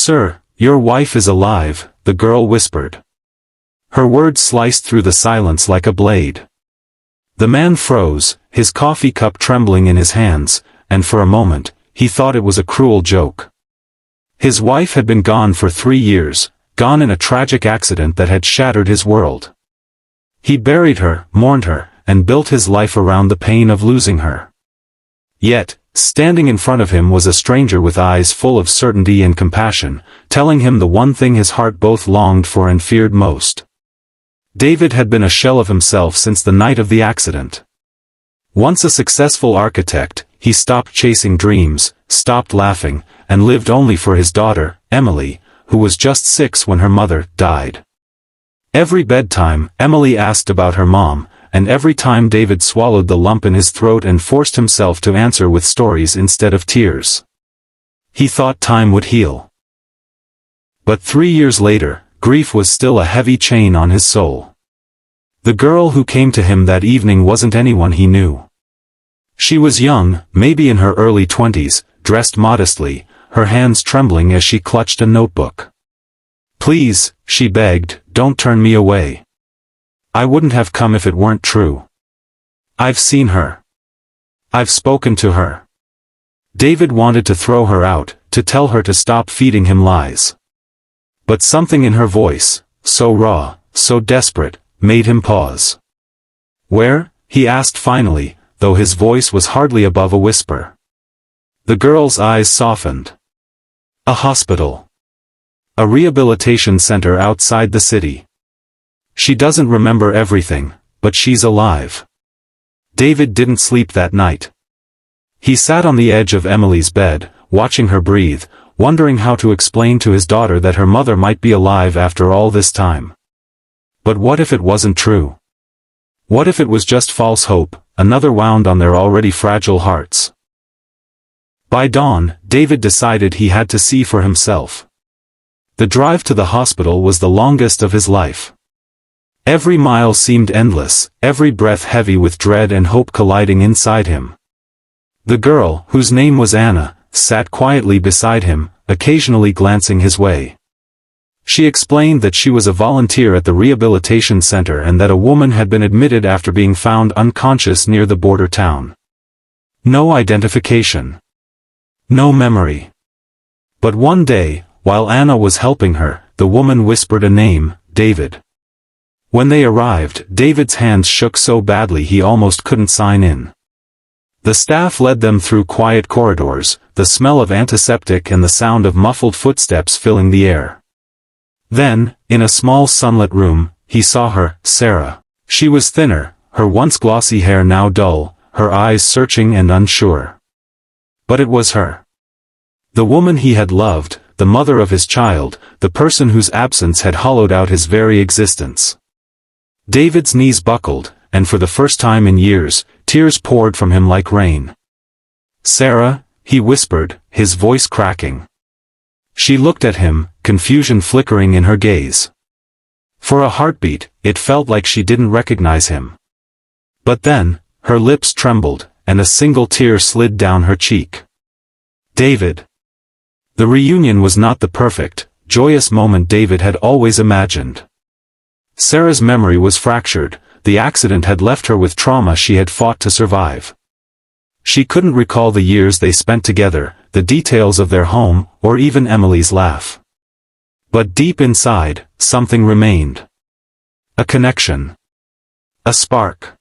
"Sir, your wife is alive," the girl whispered. Her words sliced through the silence like a blade. The man froze, his coffee cup trembling in his hands, and for a moment, he thought it was a cruel joke. His wife had been gone for 3 years, gone in a tragic accident that had shattered his world. He buried her, mourned her, and built his life around the pain of losing her. Yet, standing in front of him was a stranger with eyes full of certainty and compassion, telling him the one thing his heart both longed for and feared most. David had been a shell of himself since the night of the accident. Once a successful architect, he stopped chasing dreams, stopped laughing, and lived only for his daughter, Emily, who was just 6 when her mother died. Every bedtime, Emily asked about her mom, and every time David swallowed the lump in his throat and forced himself to answer with stories instead of tears. He thought time would heal. But 3 years later, grief was still a heavy chain on his soul. The girl who came to him that evening wasn't anyone he knew. She was young, maybe in her early 20s, dressed modestly, her hands trembling as she clutched a notebook. "Please," she begged, "don't turn me away. I wouldn't have come if it weren't true. I've seen her. I've spoken to her." David wanted to throw her out, to tell her to stop feeding him lies. But something in her voice, so raw, so desperate, made him pause. "Where?" he asked finally, though his voice was hardly above a whisper. The girl's eyes softened. "A hospital. A rehabilitation center outside the city. She doesn't remember everything, but she's alive." David didn't sleep that night. He sat on the edge of Emily's bed, watching her breathe, wondering how to explain to his daughter that her mother might be alive after all this time. But what if it wasn't true? What if it was just false hope, another wound on their already fragile hearts? By dawn, David decided he had to see for himself. The drive to the hospital was the longest of his life. Every mile seemed endless, every breath heavy with dread and hope colliding inside him. The girl, whose name was Anna, sat quietly beside him, occasionally glancing his way. She explained that she was a volunteer at the rehabilitation center and that a woman had been admitted after being found unconscious near the border town. No identification. No memory. But one day, while Anna was helping her, the woman whispered a name, David. When they arrived, David's hands shook so badly he almost couldn't sign in. The staff led them through quiet corridors, the smell of antiseptic and the sound of muffled footsteps filling the air. Then, in a small sunlit room, he saw her, Sarah. She was thinner, her once glossy hair now dull, her eyes searching and unsure. But it was her. The woman he had loved, the mother of his child, the person whose absence had hollowed out his very existence. David's knees buckled, and for the first time in years, tears poured from him like rain. "Sarah," he whispered, his voice cracking. She looked at him, confusion flickering in her gaze. For a heartbeat, it felt like she didn't recognize him. But then, her lips trembled, and a single tear slid down her cheek. David. The reunion was not the perfect, joyous moment David had always imagined. Sarah's memory was fractured, the accident had left her with trauma she had fought to survive. She couldn't recall the years they spent together, the details of their home, or even Emily's laugh. But deep inside, something remained. A connection. A spark.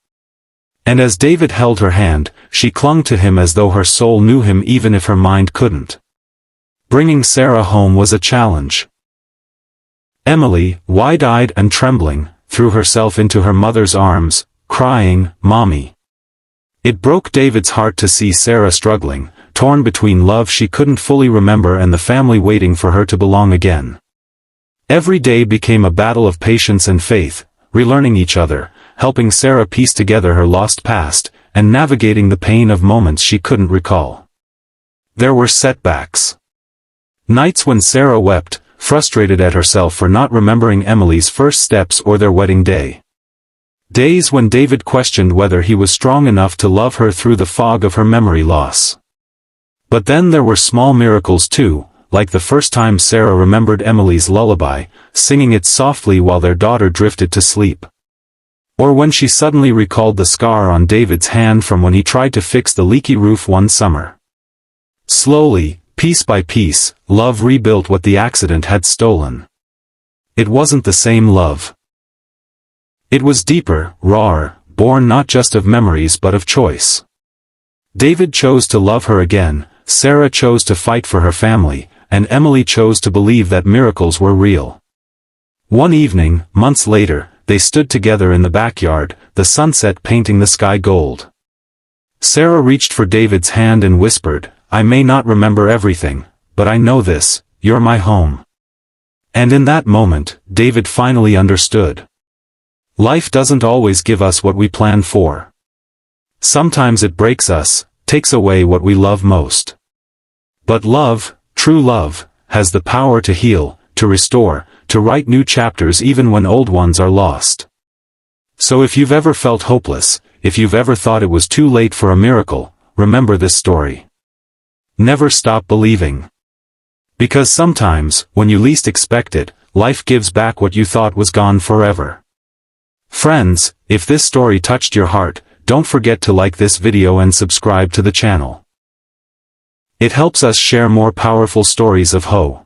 And as David held her hand, she clung to him as though her soul knew him even if her mind couldn't. Bringing Sarah home was a challenge. Emily, wide-eyed and trembling, threw herself into her mother's arms, crying, "Mommy." It broke David's heart to see Sarah struggling, torn between love she couldn't fully remember and the family waiting for her to belong again. Every day became a battle of patience and faith, relearning each other, helping Sarah piece together her lost past, and navigating the pain of moments she couldn't recall. There were setbacks. Nights when Sarah wept, frustrated at herself for not remembering Emily's first steps or their wedding day. Days when David questioned whether he was strong enough to love her through the fog of her memory loss. But then there were small miracles too, like the first time Sarah remembered Emily's lullaby, singing it softly while their daughter drifted to sleep. Or when she suddenly recalled the scar on David's hand from when he tried to fix the leaky roof one summer. Slowly, piece by piece, love rebuilt what the accident had stolen. It wasn't the same love. It was deeper, rawer, born not just of memories but of choice. David chose to love her again, Sarah chose to fight for her family, and Emily chose to believe that miracles were real. One evening, months later, they stood together in the backyard, the sunset painting the sky gold. Sarah reached for David's hand and whispered, "I may not remember everything, but I know this, you're my home." And in that moment, David finally understood. Life doesn't always give us what we plan for. Sometimes it breaks us, takes away what we love most. But love, true love, has the power to heal, to restore, to write new chapters even when old ones are lost. So if you've ever felt hopeless, if you've ever thought it was too late for a miracle, remember this story. Never stop believing. Because sometimes, when you least expect it, life gives back what you thought was gone forever. Friends, if this story touched your heart, don't forget to like this video and subscribe to the channel. It helps us share more powerful stories of hope.